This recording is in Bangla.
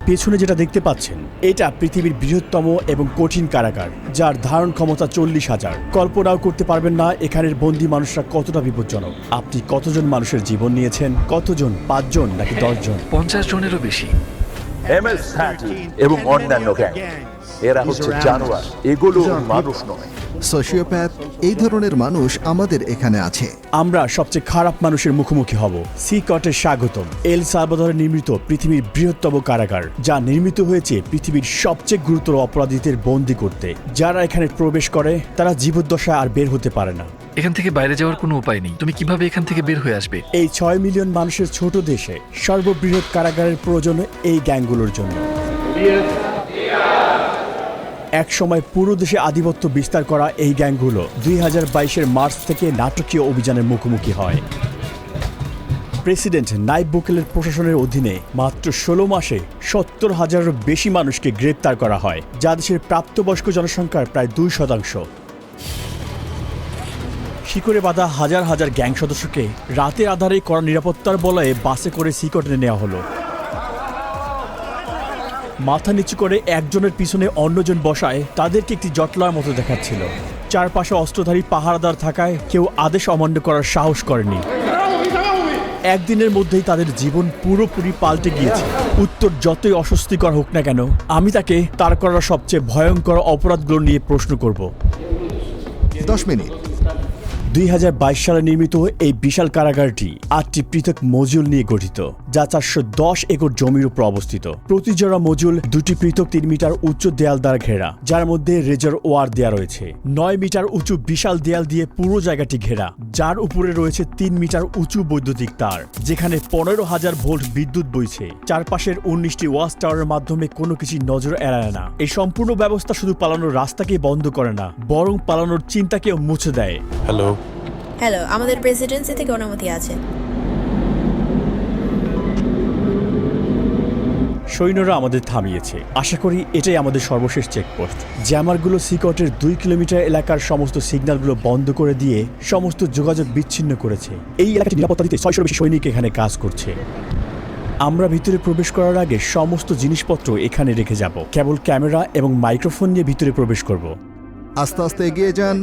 পেছনে যেটা দেখতে পাচ্ছেন এটা পৃথিবীর বৃহত্তম এবং কঠিন কারাগার, যার ধারণ ক্ষমতা 40,000। কল্পনাও করতে পারবেন না এখানের বন্দী মানুষরা কতটা বিপজ্জনক। আপনি কতজন মানুষের জীবন নিয়েছেন? কতজন? 5 জন নাকি 10 জন? 50 জনেরও বেশি। MS-13 এবং অন্যান্য গ্যাং, এরা হচ্ছে জানোয়ার, এগুলো মানুষ নয়। সোশিওপ্যাথ, এই ধরনের মানুষ আমাদের এখানে আছে। আমরা সবচেয়ে খারাপ মানুষের মুখোমুখি হব। সিকটের স্বাগতম। এল সালভাদরে নির্মিত পৃথিবীর বৃহত্তম কারাগার, যা নির্মিত হয়েছে পৃথিবীর সবচেয়ে গুরুতর অপরাধীদের বন্দী করতে। যারা এখানে প্রবেশ করে তারা জীবদ্দশায় আর বের হতে পারে না। এখান থেকে বাইরে যাওয়ার কোনো উপায় নেই। তুমি কিভাবে এখান থেকে বের হয়ে আসবে? এই 6 মিলিয়ন মানুষের ছোট দেশে সর্ববৃহৎ কারাগারের প্রয়োজন এই গ্যাংগুলোর জন্য। এক সময় পুরো দেশে আধিপত্য বিস্তার করা এই গ্যাংগুলো 2022-এর মার্চ থেকে নাটকীয় অভিযানের মুখোমুখি হয়। প্রেসিডেন্ট নাইব বুকেলের প্রশাসনের অধীনে মাত্র 16 মাসে 70,000-এরও বেশি মানুষকে গ্রেপ্তার করা হয়, যা দেশের প্রাপ্তবয়স্ক জনসংখ্যার প্রায় 2%। শিকড়ে বাঁধা হাজার হাজার গ্যাং সদস্যকে রাতের আধারে কড়া নিরাপত্তার বলয়ে বাসে করে সিকটে নেওয়া হলো। মাথা নিচু করে একজনের পিছনে অন্যজন বসায় তাদেরকে একটি জটলার মতো দেখাচ্ছিল। চারপাশে অস্ত্রধারী পাহারাদার থাকায় কেউ আদেশ অমান্য করার সাহস করেনি। একদিনের মধ্যেই তাদের জীবন পুরোপুরি পাল্টে গিয়েছে। উত্তর যতই অস্বস্তিকর হোক না কেন, আমি তাকে তার করা সবচেয়ে ভয়ঙ্কর অপরাধগুলো নিয়ে প্রশ্ন করব। 10 মিনিট। 2022 সালে নির্মিত এই বিশাল কারাগারটি 8টি পৃথক মজুল নিয়ে গঠিত, যা 410 একর জমির উপর অবস্থিত। প্রতি জোড়া মজুল 2টি পৃথক 3 মিটার উচ্চ দেয়াল দ্বারা ঘেরা, যার মধ্যে রেজারওয়ার দেয়া রয়েছে। 9 মিটার উঁচু বিশাল দেয়াল দিয়ে পুরো জায়গাটি ঘেরা, যার উপরে রয়েছে 3 মিটার উঁচু বৈদ্যুতিক তার, যেখানে 15,000 ভোল্ট বিদ্যুৎ বইছে। চারপাশের 19টি ওয়াচ টাওয়ারের মাধ্যমে কোনো কিছু নজর এড়ায় না। এই সম্পূর্ণ ব্যবস্থা শুধু পালানোর রাস্তাকেই বন্ধ করে না, বরং পালানোর চিন্তাকেও মুছে দেয়। হ্যালো, আমাদের প্রেসিডেন্সি থেকে অনুমতি আছে। সৈন্যরা আমাদের থামিয়েছে। আশা করি এটাই আমাদের সর্বশেষ চেকপোস্ট। জ্যামারগুলো সিকটের 2 কিলোমিটার এলাকার সমস্ত সিগন্যালগুলো বন্ধ করে দিয়ে সমস্ত যোগাযোগ বিচ্ছিন্ন করেছে। এই এলাকাটি নিরাপত্তা দিতে 600-এর বেশি সৈনিক এখানে কাজ করছে। আমরা ভিতরে প্রবেশ করার আগে সমস্ত জিনিসপত্র এখানে রেখে যাব। কেবল ক্যামেরা এবং মাইক্রোফোন নিয়ে ভিতরে প্রবেশ করব। আস্তে আস্তে এগিয়ে যান।